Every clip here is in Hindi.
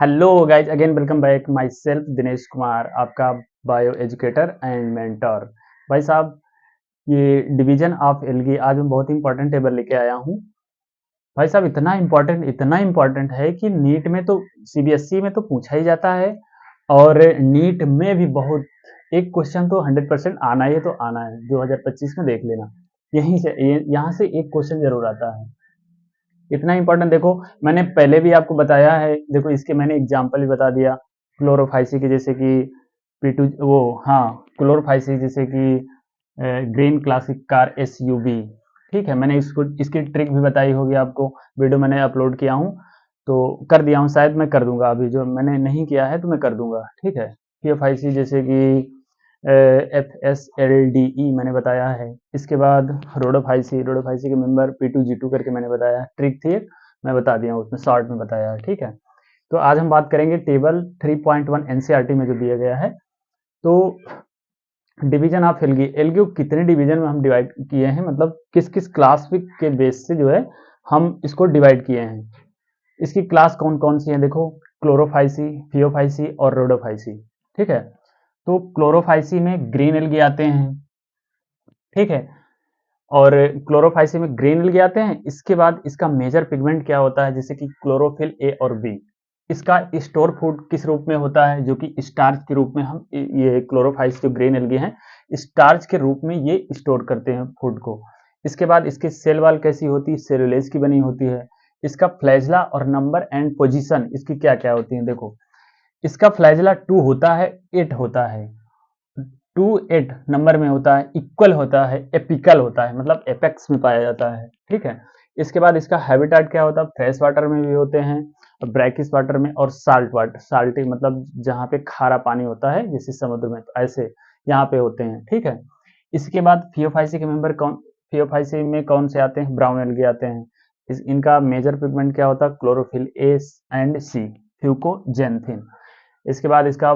Hello guys, again welcome back. My self Dinesh Kumar, आपका बायो एजुकेटर एंड मेंटर। भाई साहब, ये डिवीजन ऑफ एल्गी आज मैं बहुत ही इंपॉर्टेंट टेबल लेके आया हूँ। भाई साहब, इतना इम्पोर्टेंट है कि नीट में तो सीबीएसई में तो पूछा ही जाता है, और नीट में भी बहुत एक क्वेश्चन तो 100% आना ही है, तो आना है। 2025 में देख लेना, यहीं से यहाँ से एक क्वेश्चन जरूर आता है। इतना इंपॉर्टेंट देखो, मैंने पहले भी आपको बताया है। देखो, इसके मैंने एग्जांपल भी बता दिया। क्लोरोफाइसी के जैसे कि पी2 वो, हाँ, क्लोरोफाइसी जैसे कि ग्रीन क्लासिक कार एसयूवी। ठीक है, मैंने इसको इसकी ट्रिक भी बताई होगी आपको। वीडियो मैंने अपलोड किया हूँ, तो कर दिया हूँ, शायद मैं कर दूंगा। अभी जो मैंने नहीं किया है तो मैं कर दूंगा। ठीक है, पीएफआईसी जैसे कि FSLDE मैंने बताया है। इसके बाद रोडोफाइसी के मेंबर P2G2 करके मैंने बताया। ट्रिक थी एक, मैं बता दिया हूँ, उसमें शॉर्ट में बताया है। ठीक है, तो आज हम बात करेंगे टेबल 3.1 एनसीईआरटी में जो दिया गया है। तो डिवीजन ऑफ एल्गी, एल्गी को कितने डिवीजन में हम डिवाइड किए हैं, मतलब किस किस क्लास के बेस से जो है हम इसको डिवाइड किए हैं। इसकी क्लास कौन कौन सी है, देखो, क्लोरोफाइसी, फियोफाइसी और रोडोफाइसी। ठीक है, तो क्लोरोफाइसी में ग्रीन एल्गी आते हैं। ठीक है, और क्लोरोफाइसी में ग्रीन एल्गी आते हैं। इसके बाद इसका मेजर पिगमेंट क्या होता है, जैसे कि क्लोरोफिल ए और बी। इसका स्टोर फूड किस रूप में होता है, जो कि स्टार्च के रूप में हम ये क्लोरोफाइस जो ग्रीन एल्गी हैं, स्टार्च के रूप में ये स्टोर करते हैं फूड को। इसके बाद इसकी सेल वॉल कैसी होती है, सेलुलोज की बनी होती है। इसका फ्लैजला और नंबर एंड पोजीशन इसकी क्या क्या होती है, देखो, इसका फ्लैजला 2 होता है, 8 होता है। 2 8 नंबर में होता है, इक्वल होता है, एपिकल होता है, मतलब एपेक्स में पाया जाता है। ठीक है, इसके बाद इसका हैबिटेट क्या होता है, फ्रेश वाटर में भी होते हैं, ब्रैकिश वाटर में, और साल्ट वाटर, साल्टी मतलब जहाँ पे खारा पानी होता है जैसे समुद्र में, तो ऐसे यहाँ पे होते हैं। ठीक है, इसके बाद फियोफाइसी के मेंबर कौन, फियोफाइसी में कौन से आते हैं, ब्राउन एल्गी आते हैं। इनका मेजर पिगमेंट क्या होता है, chlorophyll A and C, fucoxanthin. इसके बाद इसका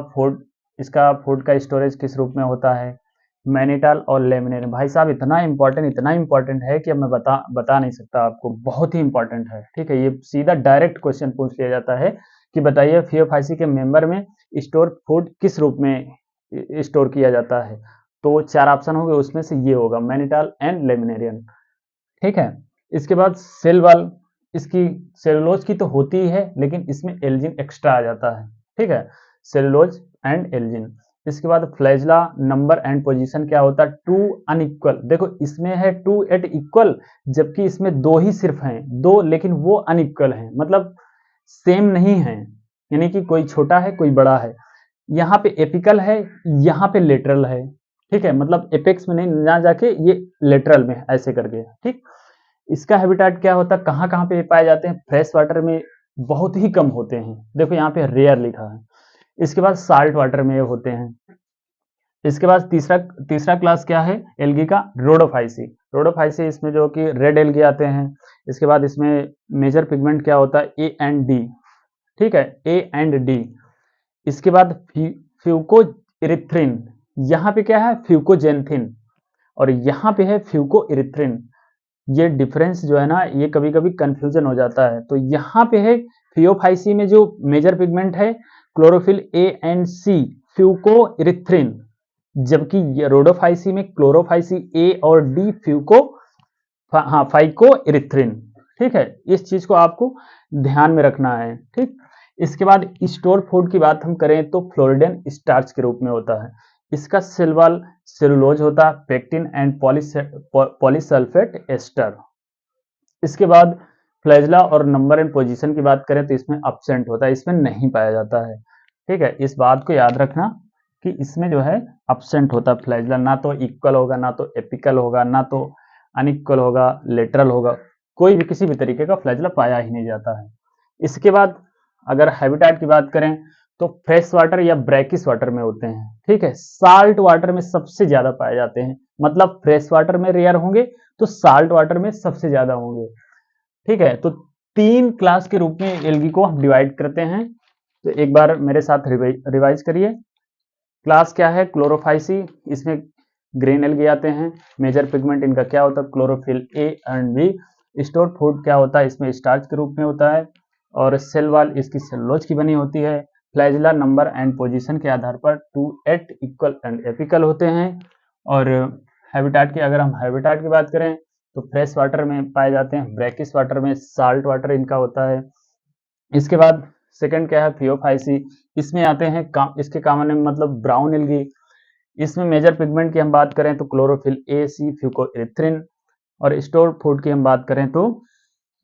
फूड का स्टोरेज किस रूप में होता है, मैनिटल और लेमिनेरियम। भाई साहब, इतना इंपॉर्टेंट है कि अब मैं बता नहीं सकता आपको, बहुत ही इंपॉर्टेंट है। ठीक है, ये सीधा डायरेक्ट क्वेश्चन पूछ लिया जाता है कि बताइए फियोफाइसी के मेंबर में स्टोर फूड किस रूप में स्टोर किया जाता है। तो 4 ऑप्शन होंगे, उसमें से ये होगा, मैनिटल एंड लेमिनेरियम। ठीक है, इसके बाद सेल वॉल, इसकी सेलुलोज की तो होती ही है, लेकिन इसमें एल्जिन एक्स्ट्रा आ जाता है। ठीक है, सेलुलोज एंड एल्जिन। इसके बाद फ्लैजला, नंबर एंड पोजीशन क्या होता है, 2 अनइक्वल। देखो, इसमें है 2 8 इक्वल, जबकि इसमें 2 ही सिर्फ हैं, 2, लेकिन वो अनइक्वल हैं, मतलब सेम नहीं है, यानी कि कोई छोटा है कोई बड़ा है। यहाँ पे एपिकल है, यहाँ पे लेटरल है। ठीक है, मतलब एपेक्स में नहीं ना जाके ये लेटरल में ऐसे करके। ठीक, इसका हैबिटेट क्या होता है, कहाँ कहाँ पे पाए जाते हैं, फ्रेश वाटर में बहुत ही कम होते हैं, देखो यहाँ पे रेयर लिखा है। इसके बाद साल्ट वाटर में होते हैं। इसके बाद तीसरा तीसरा क्लास क्या है एल्गी का, रोडोफाइसी। रोडोफाइसी इसमें जो कि रेड एल्गी आते हैं। इसके बाद इसमें मेजर पिगमेंट क्या होता है, ए एंड डी। ठीक है, ए एंड डी। इसके बाद फ्यूको इरिथ्रिन, यहाँ पे क्या है, फ्यूकोजेंथिन, और यहाँ पे है फ्यूको इरिथ्रिन। ये डिफरेंस जो है ना, ये कभी कभी कंफ्यूजन हो जाता है। तो यहाँ पे है फियोफाइसी में जो मेजर पिगमेंट है, chlorophyll A and c, fuco erythrin, जबकि रोडोफाइसी में क्लोरोफाइसी ए और डी, फ्यूको, हाँ, फाइको इरिथ्रिन। ठीक है, इस चीज को आपको ध्यान में रखना है। ठीक, इसके बाद स्टोर फूड की बात हम करें तो फ्लोरिडेन स्टार्च के रूप में होता है। इसका सेल वॉल सेलुलोज होता है, पेक्टिन एंड पॉलीसल्फेट एस्टर। इसके बाद फ्लैजला और नंबर एंड पोजीशन की बात करें तो इसमें अपसेंट होता है, इसमें नहीं पाया जाता है। ठीक है, इस बात को याद रखना कि इसमें जो है अपसेंट होता है फ्लैजला, ना तो इक्वल होगा, ना तो एपिकल होगा, ना तो अनइक्वल होगा, लेटरल होगा, कोई भी किसी भी तरीके का फ्लैजला पाया ही नहीं जाता है। इसके बाद अगर हैबिटेट की बात करें तो फ्रेश वाटर या ब्रैकिश वाटर में होते हैं। ठीक है, साल्ट वाटर में सबसे ज्यादा पाए जाते हैं, मतलब फ्रेश वाटर में रेयर होंगे तो साल्ट वाटर में सबसे ज्यादा होंगे। ठीक है, तो 3 क्लास के रूप में एल्गी को हम डिवाइड करते हैं। तो एक बार मेरे साथ रिवाइज करिए। क्लास क्या है, क्लोरोफाइसी, इसमें ग्रीन एल्गी आते हैं। मेजर पिगमेंट इनका क्या होता है, chlorophyll A and B. Store food क्या होता है, इसमें स्टार्च के रूप में होता है। और सेल वॉल इसकी सेलुलोज की बनी होती है। फ्लैजिला नंबर एंड पोजीशन के आधार पर 2 8 इक्वल एंड एपिकल होते हैं। और हैबिटाट की अगर हम हैबिटाट की बात करें तो फ्रेश वाटर में पाए जाते हैं, ब्रैकिश वाटर में, साल्ट वाटर इनका होता है। इसके बाद सेकंड क्या है, फियोफाइसी। इसमें आते हैं इसके कॉमन नेम मतलब ब्राउन एल्गी। इसमें मेजर पिगमेंट की हम बात करें तो क्लोरोफिल ए, सी, फ्यूकोएरिथ्रिन। और स्टोर फूड की हम बात करें तो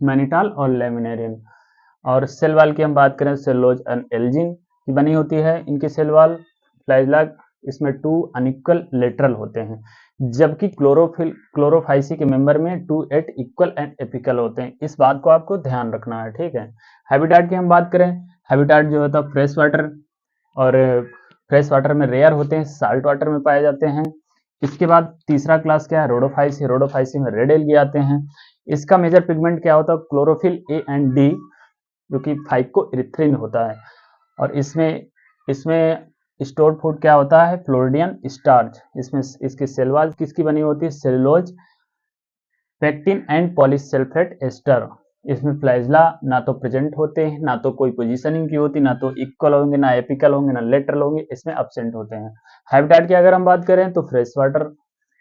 मैनिटाल और लेमिनेरिन। और सेल वॉल की हम बात करें सेलुलोज एंड एल्जिन की बनी होती है इनकी सेल वॉल। फ्लैजिला इसमें 2 अनइक्वल लेटरल होते हैं, जबकि क्लोरोफाइसी के मेंबर में 2 8 इक्वल एंड एपिकल होते हैं। इस बात को आपको ध्यान रखना है, ठीक है। हैबिटाट की हम बात करें, हैबिटाट जो होता है फ्रेश वाटर, और फ्रेश वाटर में रेयर होते हैं, साल्ट वाटर में पाए जाते हैं। इसके बाद तीसरा क्लास क्या है, रोडोफाइसी। रोडोफाइसी में रेड एल्गी आते हैं। इसका मेजर पिगमेंट क्या होता है, क्लोरोफिल ए एंड डी, जो कि फाइकोएरिथ्रिन होता है। और इसमें स्टोर फूड क्या होता है, फ्लोरिडियन स्टार्च। इसमें इसकी सेल वॉल किसकी बनी होती है, cellulose, pectin and polysulphate ester. इसमें फ्लैजिला ना तो प्रेजेंट होते हैं, ना तो कोई पोजीशनिंग की होती, ना तो इक्वल होंगे, ना एपिकल होंगे, ना लेटरल होंगे, इसमें एब्सेंट होते हैं। हैबिटाट की अगर हम बात करें तो फ्रेश वाटर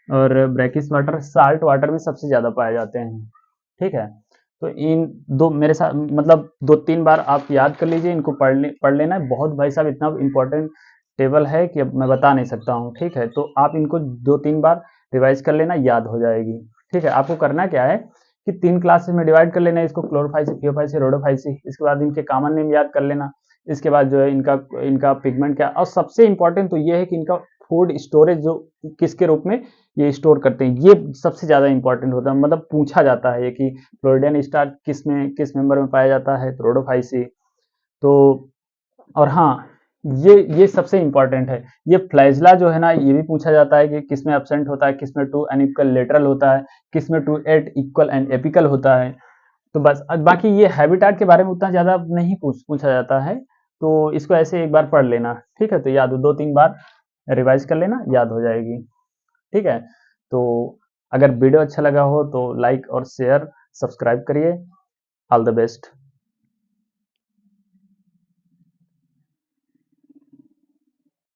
और ब्रैकिश वाटर, साल्ट वाटर में सबसे ज्यादा पाए जाते हैं, ठीक है। तो इन दो मेरे साथ मतलब 2-3 बार आप याद कर लीजिए, इनको पढ़ लेना है। बहुत भाई साहब इतना इंपॉर्टेंट टेबल है कि अब मैं बता नहीं सकता हूँ, ठीक है। तो आप इनको 2-3 बार रिवाइज कर लेना, याद हो जाएगी, ठीक है। आपको करना क्या है कि 3 क्लासेस में डिवाइड कर लेना है इसको, क्लोरोफाइसी, फियोफाइसी, रोडोफाइसी। इसके बाद इनके कॉमन नेम याद कर लेना। इसके बाद जो है इनका पिगमेंट क्या, और सबसे इंपॉर्टेंट तो ये है कि इनका फूड स्टोरेज जो किसके रूप में ये स्टोर करते हैं, ये सबसे ज्यादा इंपॉर्टेंट होता है। मतलब पूछा जाता है कि फ्लोरिडियन स्टार किस मेंबर में पाया जाता है, तो रोडोफाइसी। तो और हाँ, ये सबसे इंपॉर्टेंट है। ये फ्लैजिला जो है ना, ये भी पूछा जाता है कि किसमें एब्सेंट होता है, किसमें 2 अनइक्वल लेटरल होता है, किसमें 2 8 इक्वल एंड एपिकल होता है। तो बस बाकी ये हैबिटाट के बारे में उतना ज्यादा नहीं पूछा जाता है, तो इसको ऐसे एक बार पढ़ लेना, ठीक है। तो याद हो, 2-3 बार रिवाइज कर लेना, याद हो जाएगी, ठीक है। तो अगर वीडियो अच्छा लगा हो तो लाइक और शेयर, सब्सक्राइब करिए। All the best.